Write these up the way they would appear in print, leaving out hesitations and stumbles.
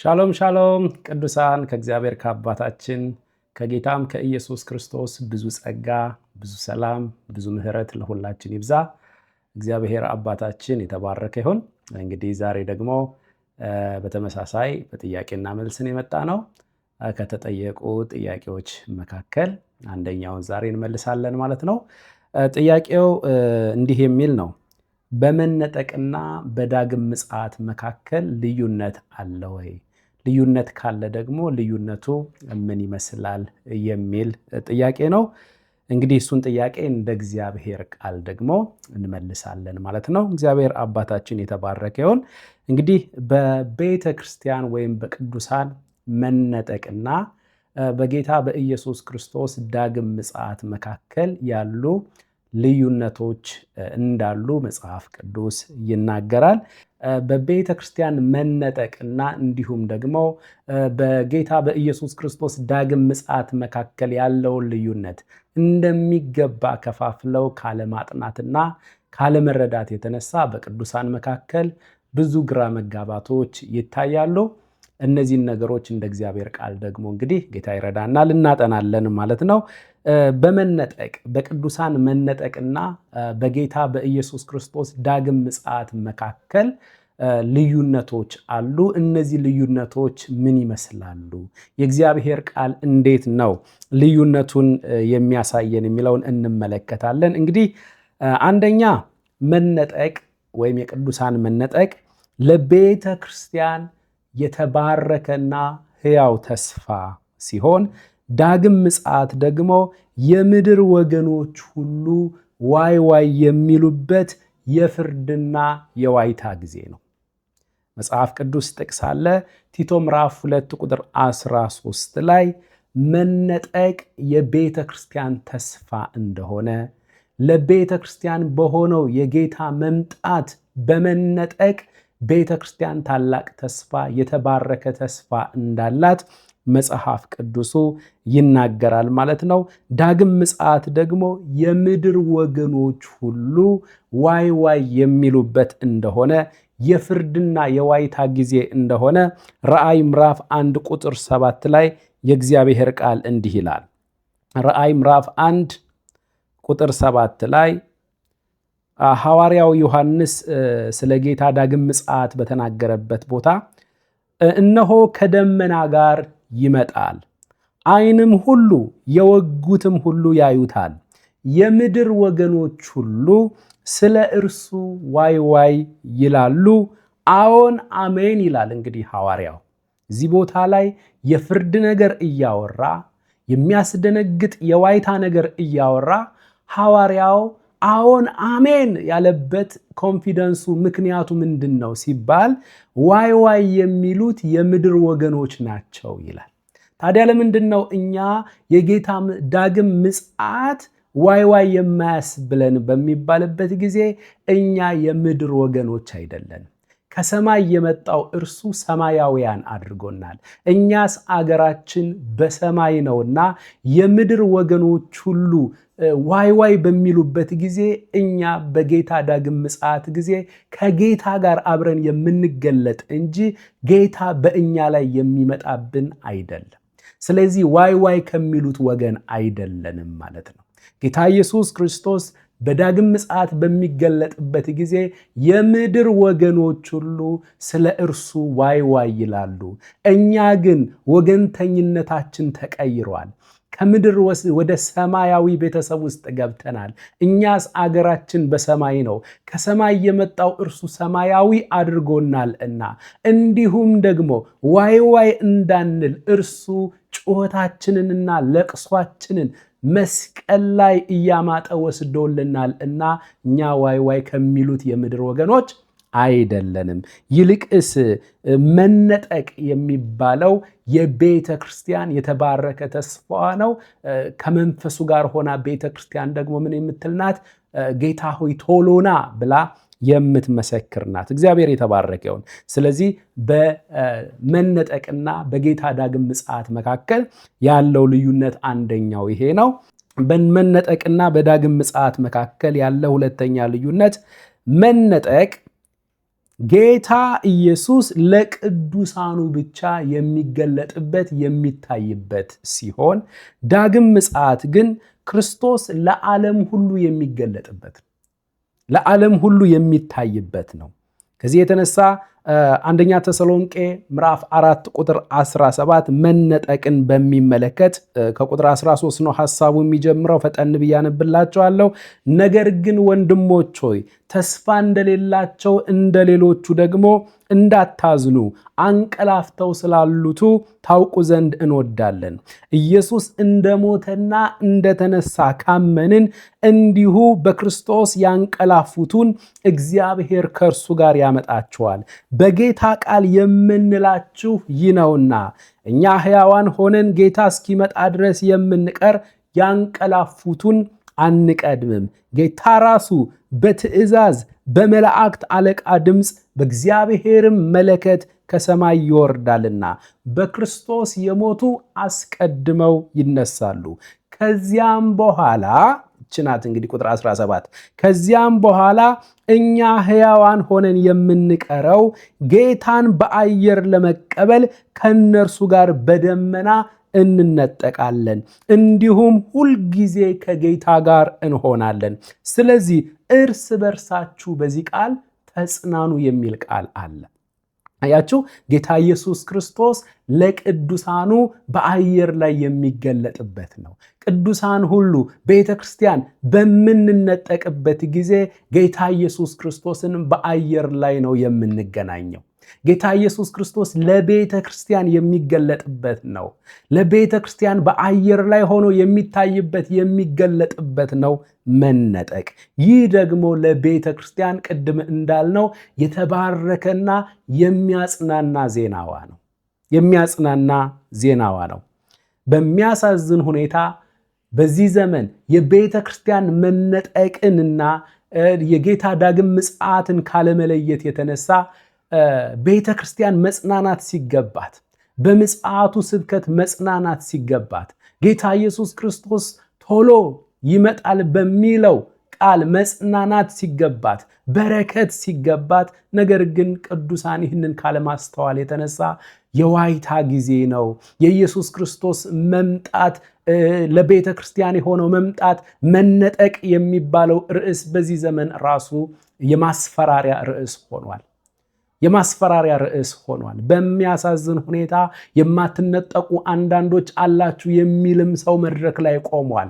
ሻሎም ሻሎም ቅዱሳን ከእግዚአብሔር ከአባታችን ከጌታም ከኢየሱስ ክርስቶስ ብዙ ጸጋ፣ ብዙ ሰላም፣ ብዙ ምሕረት ለሁላችን ይብዛ። እግዚአብሔር አባታችን የተባረከ ይሁን። እንግዲህ ዛሬ ደግሞ በተመሳሳይ በጥያቄና መልስን የመጣ ነው። ከተጠየቁ ጥያቄዎች መካከል አንደኛውን ዛሬ እንመልሳለን ማለት ነው። ጥያቄው እንዲህ የሚል ነው። በመነጠቅና በዳግም ምጽአት መካከል ልዩነት አለ ወይ? ልዩነት ካለ ደግሞ ልዩነቱ ምን ይመስላል የሚል ጥያቄ ነው። እንግዲህ እሱን ጥያቄ እንደ እግዚአብሔር ቃል ደግሞ እንመልሳለን ማለት ነው። እግዚአብሔር አባታችን የተባረከ ይሁን። እንግዲህ በቤተ ክርስቲያን ወይም በቅዱሳን መነጠቅና በጌታ በኢየሱስ ክርስቶስ ዳግም ምጽአት መካከል ያሉ ልዩነቶች እንዳሉ መጽሐፍ ቅዱስ ይናገራል። በቤተ ክርስቲያን መነጠቅና እንዲሁም ደግሞ በጌታ በኢየሱስ ክርስቶስ ዳግም ምጽአት መካከል ያለውን ልዩነት እንደሚገባ ከፋፍለው ካለማጥናትና ካለመረዳት የተነሳ በቅዱሳን መካከል ብዙ ግራ መጋባቶች ይታያሉ። እነዚህን ነገሮች እንደ እግዚአብሔር ቃል ደግሞ እንግዲህ ጌታ ይረዳናል፣ እናጠናለን ማለት ነው። በመነጠቅ በቅዱሳን መነጠቅና በጌታ በኢየሱስ ክርስቶስ ዳግም ምጽአት መካከል ልዩነቶች አሉ። እነዚህ ልዩነቶች ምን ይመስላሉ? የእግዚአብሔር ቃል እንዴት ነው ልዩነቱን የሚያሳየን የሚለውን እንመለከታለን። እንግዲህ አንደኛ መነጠቅ ወይም የቅዱሳን መነጠቅ ለቤተ ክርስቲያን የተባረከና ሕያው ተስፋ ሲሆን ዳግም ምጽአት ደግሞ የምድር ወገኖች ሁሉ ዋይ ዋይ የሚሉበት የፍርድና የዋይታ ጊዜ ነው። መጽሐፍ ቅዱስ ጥቅስ አለ። ቲቶ ምዕራፍ 2 ቁጥር 13 ላይ መነጠቅ የቤተ ክርስቲያን ተስፋ እንደሆነ፣ ለቤተ ክርስቲያን በሆነው የጌታ መምጣት በመነጠቅ ቤተ ክርስቲያን ታላቅ ተስፋ የተባረከ ተስፋ እንዳላት መጽሐፍ ቅዱሱ ይናገራል ማለት ነው። ዳግም ምጽአት ደግሞ የምድር ወገኖች ሁሉ ዋይ ዋይ የሚሉበት እንደሆነ፣ የፍርድና የዋይታ ጊዜ እንደሆነ ራእይ ምዕራፍ 1 ቁጥር 7 ላይ የእግዚአብሔር ቃል እንዲህ ይላል። ራእይ ምዕራፍ 1 ቁጥር 7 ላይ ሐዋርያው ዮሐንስ ስለ ጌታ ዳግም ምጽአት በተናገረበት ቦታ እነሆ ከደመና ጋር ይመጣል፣ ዓይንም ሁሉ የወጉትም ሁሉ ያዩታል፣ የምድር ወገኖች ሁሉ ስለ እርሱ ዋይ ዋይ ይላሉ። አዎን አሜን ይላል። እንግዲህ ሐዋርያው እዚህ ቦታ ላይ የፍርድ ነገር እያወራ የሚያስደነግጥ የዋይታ ነገር እያወራ ሐዋርያው አዎን አሜን ያለበት ኮንፊደንሱ ምክንያቱ ምንድን ነው ሲባል ዋይ ዋይ የሚሉት የምድር ወገኖች ናቸው ይላል። ታዲያ ለምንድን ነው እኛ የጌታ ዳግም ምጽአት ዋይ ዋይ የማያስብለን በሚባልበት ጊዜ እኛ የምድር ወገኖች አይደለንም። ከሰማይ የመጣው እርሱ ሰማያውያን አድርጎናል። እኛስ አገራችን በሰማይ ነውና የምድር ወገኖች ሁሉ ዋይ ዋይ በሚሉበት ጊዜ እኛ በጌታ ዳግም ምጽአት ጊዜ ከጌታ ጋር አብረን የምንገለጥ እንጂ ጌታ በእኛ ላይ የሚመጣብን አይደለም። ስለዚህ ዋይ ዋይ ከሚሉት ወገን አይደለንም ማለት ነው። ጌታ ኢየሱስ ክርስቶስ በዳግም ምጽአት በሚገለጥበት ጊዜ የምድር ወገኖች ሁሉ ስለ እርሱ ዋይ ዋይ ይላሉ። እኛ ግን ወገንተኝነታችን ተቀይሯል። ከምድር ወደ ሰማያዊ ቤተሰብ ውስጥ ገብተናል። እኛስ አገራችን በሰማይ ነው። ከሰማይ የመጣው እርሱ ሰማያዊ አድርጎናል እና እንዲሁም ደግሞ ዋይ ዋይ እንዳንል እርሱ ጩኸታችንንና ለቅሷችንን መስቀል ላይ እያማጠ ወስዶልናል እና እኛ ዋይ ዋይ ከሚሉት የምድር ወገኖች አይደለንም። ይልቅስ መነጠቅ የሚባለው የቤተ ክርስቲያን የተባረከ ተስፋ ነው። ከመንፈሱ ጋር ሆና ቤተ ክርስቲያን ደግሞ ምን የምትል ናት? ጌታ ሆይ ቶሎና ብላ የምትመሰክር ናት። እግዚአብሔር የተባረከ ይሁን። ስለዚህ በመነጠቅና በጌታ ዳግም ምጽአት መካከል ያለው ልዩነት አንደኛው ይሄ ነው። በመነጠቅና በዳግም ምጽአት መካከል ያለው ሁለተኛ ልዩነት መነጠቅ ጌታ ኢየሱስ ለቅዱሳኑ ብቻ የሚገለጥበት የሚታይበት ሲሆን ዳግም ምጽአት ግን ክርስቶስ ለዓለም ሁሉ የሚገለጥበት ለዓለም ሁሉ የሚታይበት ነው። ከዚህ የተነሳ አንደኛ ተሰሎንቄ ምዕራፍ 4 ቁጥር 17 መነጠቅን በሚመለከት ከቁጥር 13 ነው ሐሳቡ የሚጀምረው። ፈጠን ብዬ አነብላችኋለሁ። ነገር ግን ወንድሞች ሆይ ተስፋ እንደሌላቸው እንደሌሎቹ ደግሞ እንዳታዝኑ አንቀላፍተው ስላሉቱ ታውቁ ዘንድ እንወዳለን። ኢየሱስ እንደሞተና እንደተነሳ ካመንን እንዲሁ በክርስቶስ ያንቀላፉቱን እግዚአብሔር ከእርሱ ጋር ያመጣቸዋል። በጌታ ቃል የምንላችሁ ይህ ነውና እኛ ሕያዋን ሆነን ጌታ እስኪመጣ ድረስ የምንቀር ያንቀላፉቱን አንቀድምም። ጌታ ራሱ በትእዛዝ በመላእክት አለቃ ድምፅ በእግዚአብሔርም መለከት ከሰማይ ይወርዳልና በክርስቶስ የሞቱ አስቀድመው ይነሳሉ። ከዚያም በኋላ ችናት እንግዲህ ቁጥር 17 ከዚያም በኋላ እኛ ሕያዋን ሆነን የምንቀረው ጌታን በአየር ለመቀበል ከነርሱ ጋር በደመና እንነጠቃለን፣ እንዲሁም ሁልጊዜ ከጌታ ጋር እንሆናለን። ስለዚህ እርስ በርሳችሁ በዚህ ቃል ተጽናኑ የሚል ቃል አለ። አያችሁ፣ ጌታ ኢየሱስ ክርስቶስ ለቅዱሳኑ በአየር ላይ የሚገለጥበት ነው። ቅዱሳን ሁሉ ቤተ ክርስቲያን በምንነጠቅበት ጊዜ ጌታ ኢየሱስ ክርስቶስን በአየር ላይ ነው የምንገናኘው። ጌታ ኢየሱስ ክርስቶስ ለቤተ ክርስቲያን የሚገለጥበት ነው። ለቤተ ክርስቲያን በአየር ላይ ሆኖ የሚታይበት የሚገለጥበት ነው መነጠቅ። ይህ ደግሞ ለቤተ ክርስቲያን ቅድም እንዳልነው የተባረከና የሚያጽናና ዜናዋ ነው። የሚያጽናና ዜናዋ ነው። በሚያሳዝን ሁኔታ በዚህ ዘመን የቤተ ክርስቲያን መነጠቅንና የጌታ ዳግም ምጽአትን ካለመለየት የተነሳ ቤተ ክርስቲያን መጽናናት ሲገባት፣ በምጽአቱ ስብከት መጽናናት ሲገባት፣ ጌታ ኢየሱስ ክርስቶስ ቶሎ ይመጣል በሚለው ቃል መጽናናት ሲገባት፣ በረከት ሲገባት፣ ነገር ግን ቅዱሳን ይህንን ካለማስተዋል የተነሳ የዋይታ ጊዜ ነው። የኢየሱስ ክርስቶስ መምጣት ለቤተ ክርስቲያን የሆነው መምጣት መነጠቅ የሚባለው ርዕስ በዚህ ዘመን ራሱ የማስፈራሪያ ርዕስ ሆኗል። የማስፈራሪያ ርዕስ ሆኗል። በሚያሳዝን ሁኔታ የማትነጠቁ አንዳንዶች አላችሁ የሚልም ሰው መድረክ ላይ ቆሟል።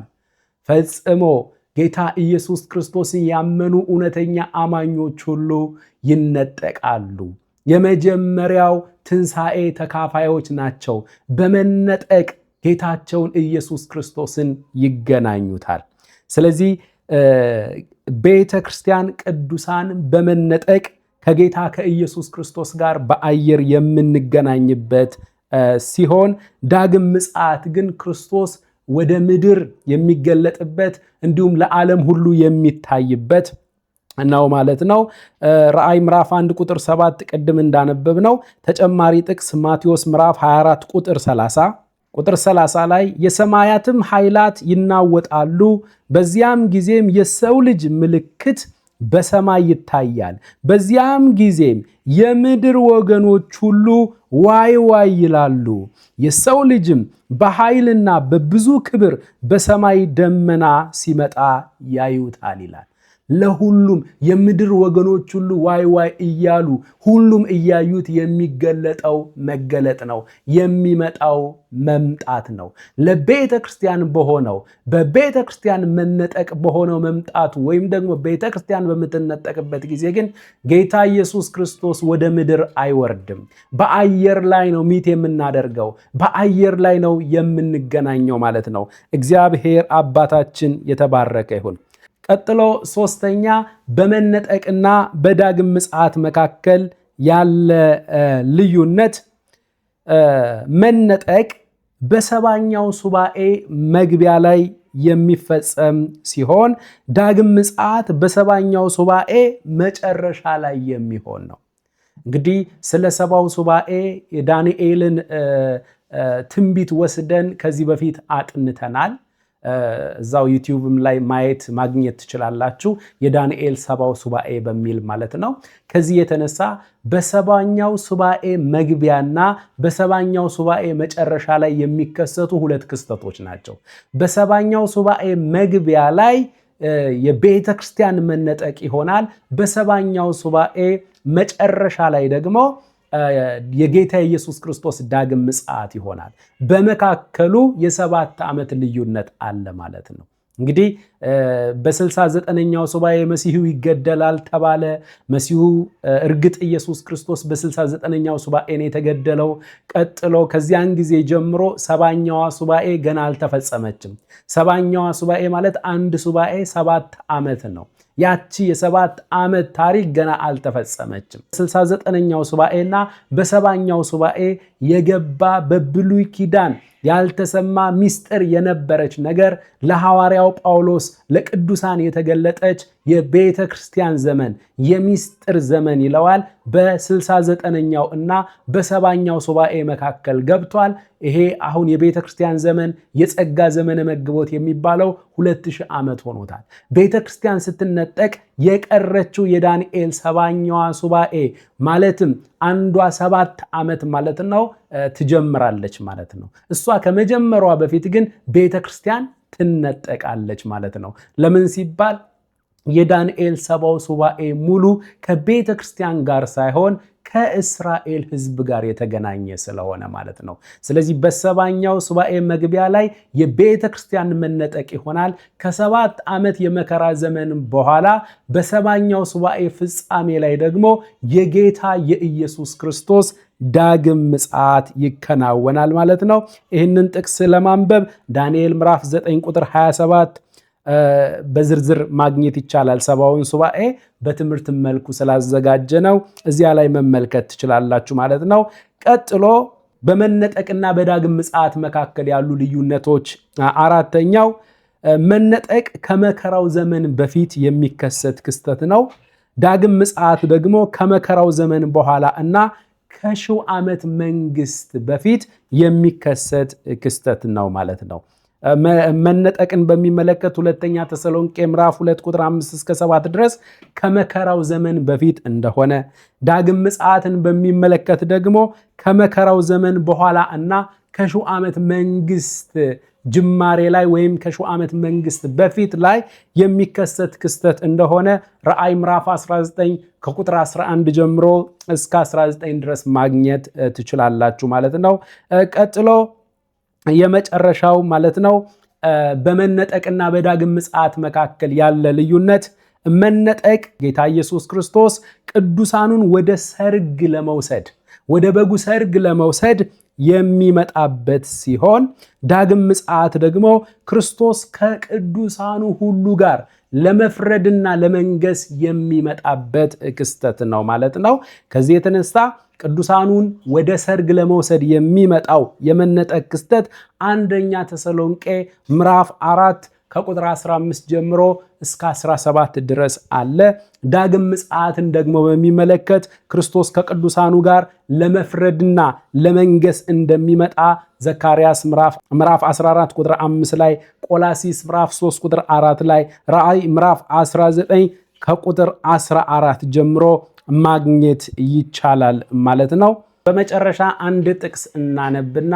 ፈጽሞ ጌታ ኢየሱስ ክርስቶስን ያመኑ እውነተኛ አማኞች ሁሉ ይነጠቃሉ። የመጀመሪያው ትንሣኤ ተካፋዮች ናቸው። በመነጠቅ ጌታቸውን ኢየሱስ ክርስቶስን ይገናኙታል። ስለዚህ ቤተ ክርስቲያን ቅዱሳን በመነጠቅ ከጌታ ከኢየሱስ ክርስቶስ ጋር በአየር የምንገናኝበት ሲሆን ዳግም ምጽአት ግን ክርስቶስ ወደ ምድር የሚገለጥበት እንዲሁም ለዓለም ሁሉ የሚታይበት ነው ማለት ነው። ራእይ ምዕራፍ 1 ቁጥር 7 ቅድም እንዳነበብ ነው። ተጨማሪ ጥቅስ ማቴዎስ ምዕራፍ 24 ቁጥር 30 ላይ የሰማያትም ኃይላት ይናወጣሉ፣ በዚያም ጊዜም የሰው ልጅ ምልክት በሰማይ ይታያል። በዚያም ጊዜም የምድር ወገኖች ሁሉ ዋይ ዋይ ይላሉ። የሰው ልጅም በኃይልና በብዙ ክብር በሰማይ ደመና ሲመጣ ያዩታል ይላል። ለሁሉም የምድር ወገኖች ሁሉ ዋይ ዋይ እያሉ ሁሉም እያዩት የሚገለጠው መገለጥ ነው። የሚመጣው መምጣት ነው። ለቤተ ክርስቲያን በሆነው በቤተ ክርስቲያን መነጠቅ በሆነው መምጣቱ ወይም ደግሞ ቤተ ክርስቲያን በምትነጠቅበት ጊዜ ግን ጌታ ኢየሱስ ክርስቶስ ወደ ምድር አይወርድም። በአየር ላይ ነው ሚት የምናደርገው፣ በአየር ላይ ነው የምንገናኘው ማለት ነው። እግዚአብሔር አባታችን የተባረከ ይሁን። ቀጥሎ ሶስተኛ በመነጠቅና በዳግም ምጽአት መካከል ያለ ልዩነት፣ መነጠቅ በሰባኛው ሱባኤ መግቢያ ላይ የሚፈጸም ሲሆን ዳግም ምጽአት በሰባኛው ሱባኤ መጨረሻ ላይ የሚሆን ነው። እንግዲህ ስለ ሰባው ሱባኤ የዳንኤልን ትንቢት ወስደን ከዚህ በፊት አጥንተናል። እዛው ዩቲዩብም ላይ ማግኘት ትችላላችሁ። የዳንኤል ሰባው ሱባኤ በሚል ማለት ነው። ከዚህ የተነሳ በሰባኛው ሱባኤ መግቢያና በሰባኛው ሱባኤ መጨረሻ ላይ የሚከሰቱ ሁለት ክስተቶች ናቸው። በሰባኛው ሱባኤ መግቢያ ላይ የቤተ ክርስቲያን መነጠቅ ይሆናል። በሰባኛው ሱባኤ መጨረሻ ላይ ደግሞ የጌታ ኢየሱስ ክርስቶስ ዳግም ምጽአት ይሆናል። በመካከሉ የ7 ዓመት ልዩነት አለ ማለት ነው። እንግዲህ በ69ኛው ሱባኤ መሲሁ ይገደላል ተባለ። መሲሁ እርግጥ ኢየሱስ ክርስቶስ በ69ኛው ሱባኤ ነው የተገደለው። ቀጥሎ ከዚያን ጊዜ ጀምሮ 70ኛዋ ሱባኤ ገና አልተፈጸመችም። 70ኛዋ ሱባኤ ማለት አንድ ሱባኤ 7 ዓመት ነው። ያቺ የ7 ዓመት ታሪክ ገና አልተፈጸመችም። 69ኛው ሱባኤና በ70ኛው ሱባኤ የገባ በብሉይ ኪዳን ያልተሰማ ሚስጥር የነበረች ነገር ለሐዋርያው ጳውሎስ ለቅዱሳን የተገለጠች የቤተ ክርስቲያን ዘመን የሚስጥር ዘመን ይለዋል። በ69ኛው እና በ70ኛው ሱባኤ መካከል ገብቷል። ይሄ አሁን የቤተ ክርስቲያን ዘመን የጸጋ ዘመነ መግቦት የሚባለው 2000 ዓመት ሆኖታል። ቤተ ክርስቲያን ስትነጠቅ የቀረችው የዳንኤል 70ኛዋ ሱባኤ ማለትም አንዷ 7 ዓመት ማለት ነው ትጀምራለች ማለት ነው። እሷ ከመጀመሯ በፊት ግን ቤተ ክርስቲያን ትነጠቃለች ማለት ነው። ለምን ሲባል የዳንኤል 70ው ሱባኤ ሙሉ ከቤተ ክርስቲያን ጋር ሳይሆን ከእስራኤል ሕዝብ ጋር የተገናኘ ስለሆነ ማለት ነው። ስለዚህ በ70ኛው ሱባኤ መግቢያ ላይ የቤተ ክርስቲያን መነጠቅ ይሆናል። ከ7 ዓመት የመከራ ዘመን በኋላ በ70ኛው ሱባኤ ፍጻሜ ላይ ደግሞ የጌታ የኢየሱስ ክርስቶስ ዳግም ምጽአት ይከናወናል ማለት ነው። ይህንን ጥቅስ ለማንበብ ዳንኤል ምዕራፍ 9 ቁጥር 27 በዝርዝር ማግኘት ይቻላል። 70ውን ሱባኤ በትምህርት መልኩ ስላዘጋጀ ነው እዚያ ላይ መመልከት ትችላላችሁ ማለት ነው። ቀጥሎ በመነጠቅና በዳግም ምጽአት መካከል ያሉ ልዩነቶች፣ አራተኛው መነጠቅ ከመከራው ዘመን በፊት የሚከሰት ክስተት ነው። ዳግም ምጽአት ደግሞ ከመከራው ዘመን በኋላ እና ከ1000 ዓመት መንግስት በፊት የሚከሰት ክስተት ነው ማለት ነው። መነጠቅን በሚመለከት ሁለተኛ ተሰሎንቄ ምዕራፍ 2 ቁጥር 5 እስከ 7 ድረስ ከመከራው ዘመን በፊት እንደሆነ፣ ዳግም ምጽአትን በሚመለከት ደግሞ ከመከራው ዘመን በኋላ እና ከ1000 ዓመት መንግስት ጅማሬ ላይ ወይም ከ1000 ዓመት መንግስት በፊት ላይ የሚከሰት ክስተት እንደሆነ ራእይ ምዕራፍ 19 ከቁጥር 11 ጀምሮ እስከ 19 ድረስ ማግኘት ትችላላችሁ ማለት ነው። ቀጥሎ የመጨረሻው ማለት ነው በመነጠቅና በዳግም ምጽአት መካከል ያለ ልዩነት፣ መነጠቅ ጌታ ኢየሱስ ክርስቶስ ቅዱሳኑን ወደ ሰርግ ለመውሰድ ወደ በጉ ሰርግ ለመውሰድ የሚመጣበት ሲሆን፣ ዳግም ምጽአት ደግሞ ክርስቶስ ከቅዱሳኑ ሁሉ ጋር ለመፍረድና ለመንገስ የሚመጣበት ክስተት ነው ማለት ነው። ከዚህ የተነሳ ቅዱሳኑን ወደ ሰርግ ለመውሰድ የሚመጣው የመነጠቅ ክስተት አንደኛ ተሰሎንቄ ምዕራፍ 4 ከቁጥር 15 ጀምሮ እስከ 17 ድረስ አለ። ዳግም ምጽአትን ደግሞ በሚመለከት ክርስቶስ ከቅዱሳኑ ጋር ለመፍረድና ለመንገስ እንደሚመጣ ዘካርያስ ምዕራፍ 14 ቁጥር 5 ላይ፣ ቆላሲስ ምዕራፍ 3 ቁጥር 4 ላይ፣ ራእይ ምዕራፍ 19 ከቁጥር 14 ጀምሮ ማግኘት ይቻላል ማለት ነው። በመጨረሻ አንድ ጥቅስ እናነብና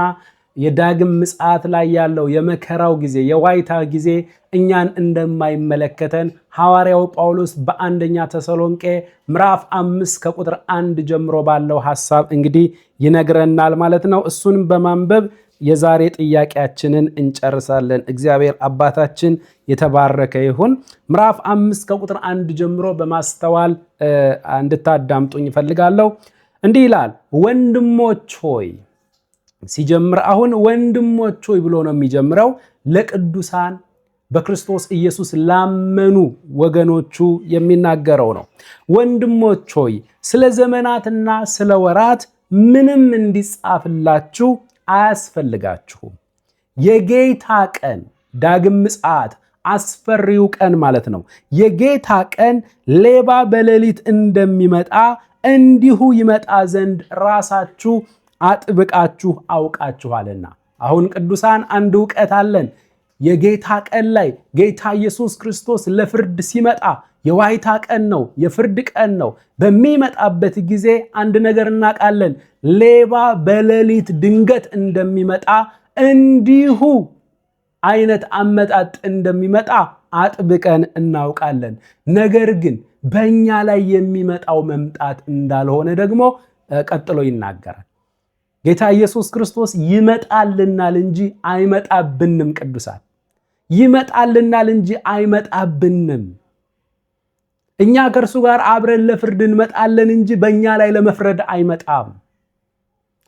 የዳግም ምጽአት ላይ ያለው የመከራው ጊዜ የዋይታ ጊዜ እኛን እንደማይመለከተን ሐዋርያው ጳውሎስ በአንደኛ ተሰሎንቄ ምዕራፍ 5 ከቁጥር 1 ጀምሮ ባለው ሐሳብ እንግዲህ ይነግረናል ማለት ነው። እሱንም በማንበብ የዛሬ ጥያቄያችንን እንጨርሳለን። እግዚአብሔር አባታችን የተባረከ ይሁን። ምዕራፍ 5 ከቁጥር 1 ጀምሮ በማስተዋል እንድታዳምጡኝ እፈልጋለሁ። እንዲህ ይላል፣ ወንድሞች ሆይ ሲጀምር አሁን ወንድሞች ሆይ ብሎ ነው የሚጀምረው። ለቅዱሳን በክርስቶስ ኢየሱስ ላመኑ ወገኖቹ የሚናገረው ነው። ወንድሞች ሆይ ስለ ዘመናትና ስለ ወራት ምንም እንዲጻፍላችሁ አያስፈልጋችሁም። የጌታ ቀን ዳግም ምጽአት አስፈሪው ቀን ማለት ነው። የጌታ ቀን ሌባ በሌሊት እንደሚመጣ እንዲሁ ይመጣ ዘንድ ራሳችሁ አጥብቃችሁ አውቃችኋልና። አሁን ቅዱሳን አንድ ዕውቀት አለን። የጌታ ቀን ላይ ጌታ ኢየሱስ ክርስቶስ ለፍርድ ሲመጣ የዋይታ ቀን ነው፣ የፍርድ ቀን ነው። በሚመጣበት ጊዜ አንድ ነገር እናውቃለን። ሌባ በሌሊት ድንገት እንደሚመጣ እንዲሁ አይነት አመጣጥ እንደሚመጣ አጥብቀን እናውቃለን። ነገር ግን በእኛ ላይ የሚመጣው መምጣት እንዳልሆነ ደግሞ ቀጥሎ ይናገራል። ጌታ ኢየሱስ ክርስቶስ ይመጣልናል እንጂ አይመጣብንም። ቅዱሳን ይመጣልናል እንጂ አይመጣብንም። እኛ ከእርሱ ጋር አብረን ለፍርድ እንመጣለን እንጂ በእኛ ላይ ለመፍረድ አይመጣም።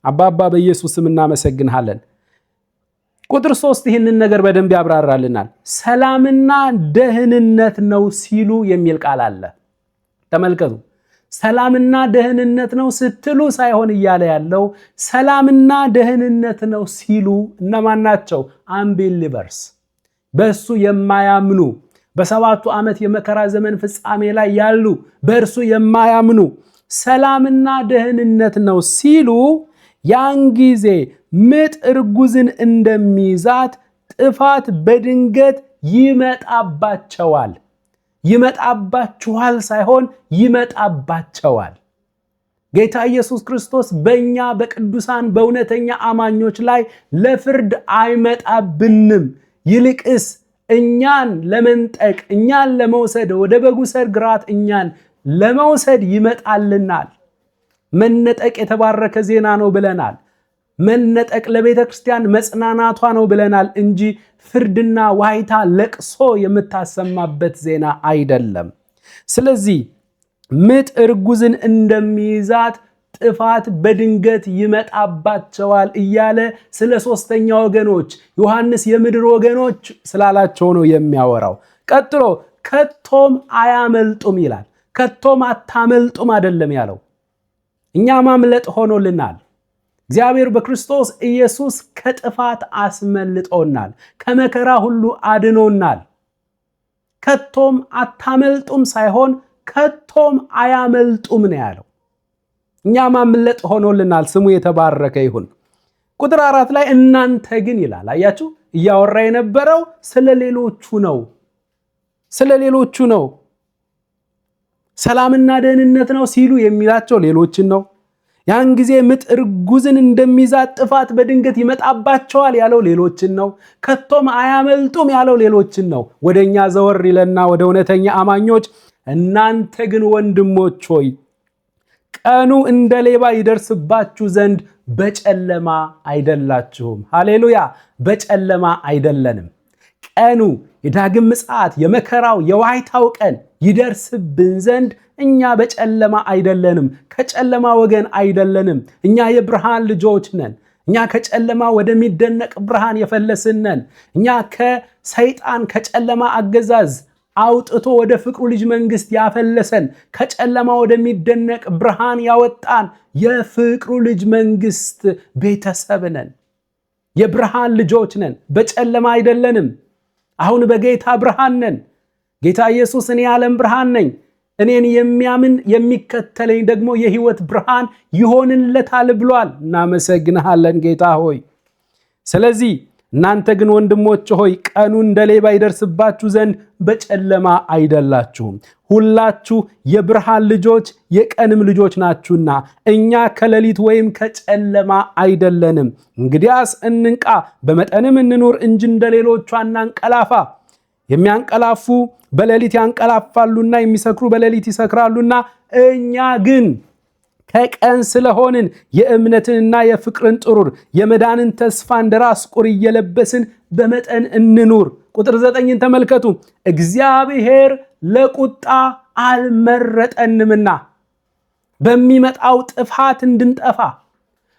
አባባ በኢየሱስ ስም እናመሰግንሃለን። ቁጥር 3 ይህንን ነገር በደንብ ያብራራልናል። ሰላምና ደህንነት ነው ሲሉ የሚል ቃል አለ። ተመልከቱ። ሰላምና ደህንነት ነው ስትሉ ሳይሆን እያለ ያለው ሰላምና ደህንነት ነው ሲሉ እነማን ናቸው? አንቢሊቨርስ፣ በእሱ የማያምኑ በሰባቱ ዓመት የመከራ ዘመን ፍጻሜ ላይ ያሉ በእርሱ የማያምኑ ሰላምና ደህንነት ነው ሲሉ ያን ጊዜ ምጥ እርጉዝን እንደሚይዛት ጥፋት በድንገት ይመጣባቸዋል። ይመጣባችኋል ሳይሆን ይመጣባቸዋል። ጌታ ኢየሱስ ክርስቶስ በእኛ በቅዱሳን በእውነተኛ አማኞች ላይ ለፍርድ አይመጣብንም። ይልቅስ እኛን ለመንጠቅ፣ እኛን ለመውሰድ፣ ወደ በጉ ሰርግ ራት እኛን ለመውሰድ ይመጣልናል። መነጠቅ የተባረከ ዜና ነው ብለናል። መነጠቅ ለቤተ ክርስቲያን መጽናናቷ ነው ብለናል እንጂ ፍርድና ዋይታ ለቅሶ የምታሰማበት ዜና አይደለም። ስለዚህ ምጥ እርጉዝን እንደሚይዛት ጥፋት በድንገት ይመጣባቸዋል እያለ ስለ ሶስተኛ ወገኖች ዮሐንስ የምድር ወገኖች ስላላቸው ነው የሚያወራው። ቀጥሎ ከቶም አያመልጡም ይላል። ከቶም አታመልጡም አይደለም ያለው። እኛ ማምለጥ ሆኖልናል። እግዚአብሔር በክርስቶስ ኢየሱስ ከጥፋት አስመልጦናል፣ ከመከራ ሁሉ አድኖናል። ከቶም አታመልጡም ሳይሆን ከቶም አያመልጡም ነው ያለው። እኛ ማምለጥ ሆኖልናል። ስሙ የተባረከ ይሁን። ቁጥር 4 ላይ እናንተ ግን ይላል። አያችሁ፣ እያወራ የነበረው ስለሌሎቹ ነው። ስለሌሎቹ ነው። ሰላምና ደህንነት ነው ሲሉ የሚላቸው ሌሎችን ነው። ያን ጊዜ ምጥ እርጉዝን እንደሚይዛት ጥፋት በድንገት ይመጣባቸዋል ያለው ሌሎችን ነው። ከቶም አያመልጡም ያለው ሌሎችን ነው። ወደኛ ዘወር ይለና ወደ እውነተኛ አማኞች እናንተ ግን ወንድሞች ሆይ ቀኑ እንደ ሌባ ይደርስባችሁ ዘንድ በጨለማ አይደላችሁም። ሃሌሉያ! በጨለማ አይደለንም። ቀኑ የዳግም ምጽአት የመከራው የዋይታው ቀን ይደርስብን ዘንድ እኛ በጨለማ አይደለንም፣ ከጨለማ ወገን አይደለንም። እኛ የብርሃን ልጆች ነን። እኛ ከጨለማ ወደሚደነቅ ብርሃን የፈለስን ነን። እኛ ከሰይጣን ከጨለማ አገዛዝ አውጥቶ ወደ ፍቅሩ ልጅ መንግስት ያፈለሰን፣ ከጨለማ ወደሚደነቅ ብርሃን ያወጣን የፍቅሩ ልጅ መንግስት ቤተሰብ ነን። የብርሃን ልጆች ነን። በጨለማ አይደለንም። አሁን በጌታ ብርሃን ነን። ጌታ ኢየሱስ እኔ የዓለም ብርሃን ነኝ፣ እኔን የሚያምን የሚከተለኝ ደግሞ የህይወት ብርሃን ይሆንለታል ብሏል። እናመሰግንሃለን ጌታ ሆይ። ስለዚህ እናንተ ግን ወንድሞች ሆይ ቀኑ እንደ ሌባ ይደርስባችሁ ዘንድ በጨለማ አይደላችሁም። ሁላችሁ የብርሃን ልጆች የቀንም ልጆች ናችሁና እኛ ከሌሊት ወይም ከጨለማ አይደለንም። እንግዲያስ እንንቃ፣ በመጠንም እንኑር እንጂ እንደሌሎቹ አናንቀላፋ። የሚያንቀላፉ በሌሊት ያንቀላፋሉና የሚሰክሩ በሌሊት ይሰክራሉና እኛ ግን ከቀን ስለሆንን የእምነትንና የፍቅርን ጥሩር የመዳንን ተስፋ እንደራስ ቁር እየለበስን በመጠን እንኑር። ቁጥር 9 ተመልከቱ። እግዚአብሔር ለቁጣ አልመረጠንምና በሚመጣው ጥፋት እንድንጠፋ፣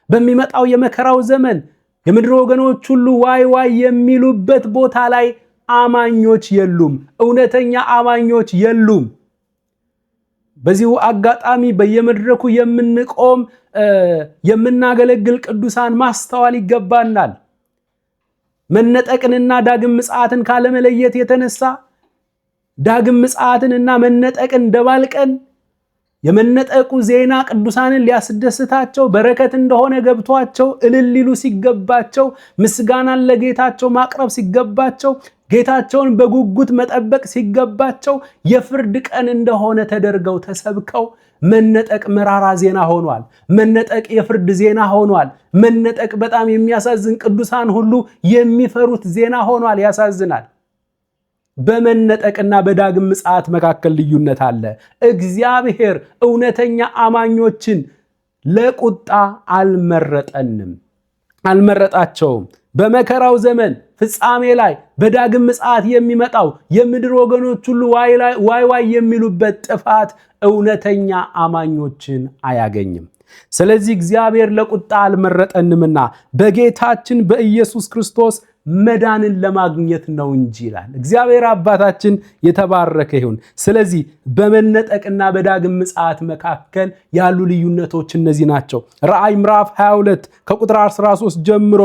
በሚመጣው የመከራው ዘመን የምድር ወገኖች ሁሉ ዋይ ዋይ የሚሉበት ቦታ ላይ አማኞች የሉም። እውነተኛ አማኞች የሉም። በዚሁ አጋጣሚ በየመድረኩ የምንቆም የምናገለግል ቅዱሳን ማስተዋል ይገባናል። መነጠቅንና ዳግም ምጽአትን ካለመለየት የተነሳ ዳግም ምጽአትንና መነጠቅን ደባልቀን የመነጠቁ ዜና ቅዱሳንን ሊያስደስታቸው በረከት እንደሆነ ገብቷቸው እልል ሊሉ ሲገባቸው ምስጋናን ለጌታቸው ማቅረብ ሲገባቸው ጌታቸውን በጉጉት መጠበቅ ሲገባቸው የፍርድ ቀን እንደሆነ ተደርገው ተሰብከው መነጠቅ መራራ ዜና ሆኗል። መነጠቅ የፍርድ ዜና ሆኗል። መነጠቅ በጣም የሚያሳዝን ቅዱሳን ሁሉ የሚፈሩት ዜና ሆኗል። ያሳዝናል። በመነጠቅና በዳግም ምጽአት መካከል ልዩነት አለ። እግዚአብሔር እውነተኛ አማኞችን ለቁጣ አልመረጣቸውም። በመከራው ዘመን ፍጻሜ ላይ በዳግም ምጽአት የሚመጣው የምድር ወገኖች ሁሉ ዋይ ዋይ የሚሉበት ጥፋት እውነተኛ አማኞችን አያገኝም። ስለዚህ እግዚአብሔር ለቁጣ አልመረጠንምና በጌታችን በኢየሱስ ክርስቶስ መዳንን ለማግኘት ነው እንጂ ይላል። እግዚአብሔር አባታችን የተባረከ ይሁን። ስለዚህ በመነጠቅና በዳግም ምጽአት መካከል ያሉ ልዩነቶች እነዚህ ናቸው። ራእይ ምዕራፍ 22 ከቁጥር 13 ጀምሮ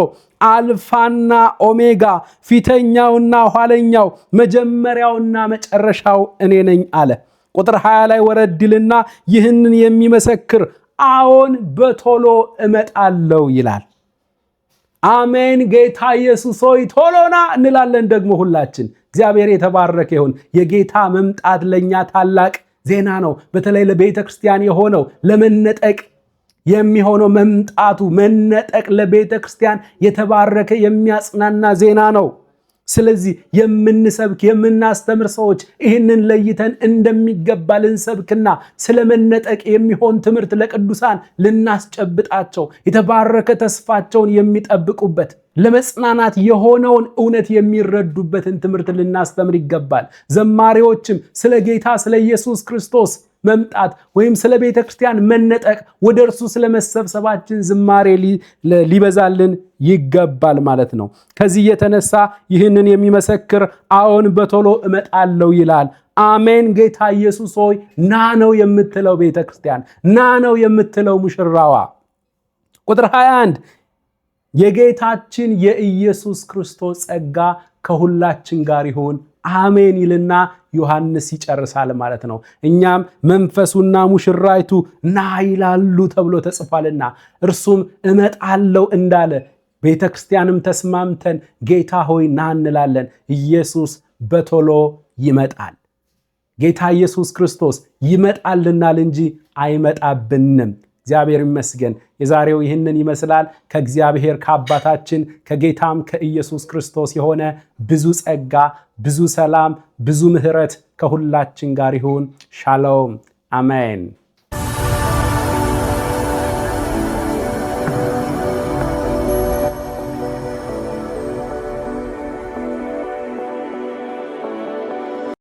አልፋና ኦሜጋ ፊተኛውና ኋለኛው መጀመሪያውና መጨረሻው እኔ ነኝ አለ። ቁጥር 20 ላይ ወረድልና ይህንን የሚመሰክር አዎን በቶሎ እመጣለሁ ይላል። አሜን። ጌታ ኢየሱስ ሆይ ቶሎና እንላለን ደግሞ ሁላችን። እግዚአብሔር የተባረከ ይሁን። የጌታ መምጣት ለኛ ታላቅ ዜና ነው። በተለይ ለቤተ ክርስቲያን የሆነው ለመነጠቅ የሚሆነው መምጣቱ መነጠቅ ለቤተ ክርስቲያን የተባረከ የሚያጽናና ዜና ነው። ስለዚህ የምንሰብክ የምናስተምር ሰዎች ይህንን ለይተን እንደሚገባ ልንሰብክና ስለመነጠቅ የሚሆን ትምህርት ለቅዱሳን ልናስጨብጣቸው የተባረከ ተስፋቸውን የሚጠብቁበት ለመጽናናት የሆነውን እውነት የሚረዱበትን ትምህርት ልናስተምር ይገባል። ዘማሪዎችም ስለ ጌታ ስለ ኢየሱስ ክርስቶስ መምጣት ወይም ስለ ቤተ ክርስቲያን መነጠቅ ወደ እርሱ ስለመሰብሰባችን ዝማሬ ሊበዛልን ይገባል ማለት ነው። ከዚህ የተነሳ ይህንን የሚመሰክር አዎን በቶሎ እመጣለሁ ይላል። አሜን። ጌታ ኢየሱስ ሆይ ና ነው የምትለው ቤተ ክርስቲያን፣ ና ነው የምትለው ሙሽራዋ። ቁጥር 21 የጌታችን የኢየሱስ ክርስቶስ ጸጋ ከሁላችን ጋር ይሁን አሜን ይልና ዮሐንስ ይጨርሳል ማለት ነው። እኛም መንፈሱና ሙሽራይቱ ና ይላሉ ተብሎ ተጽፏልና እርሱም እመጣለሁ እንዳለ ቤተ ክርስቲያንም ተስማምተን ጌታ ሆይ ና እንላለን። ኢየሱስ በቶሎ ይመጣል። ጌታ ኢየሱስ ክርስቶስ ይመጣልናል እንጂ አይመጣብንም። እግዚአብሔር ይመስገን። የዛሬው ይህንን ይመስላል። ከእግዚአብሔር ከአባታችን ከጌታም ከኢየሱስ ክርስቶስ የሆነ ብዙ ጸጋ፣ ብዙ ሰላም፣ ብዙ ምሕረት ከሁላችን ጋር ይሁን። ሻሎም አሜን።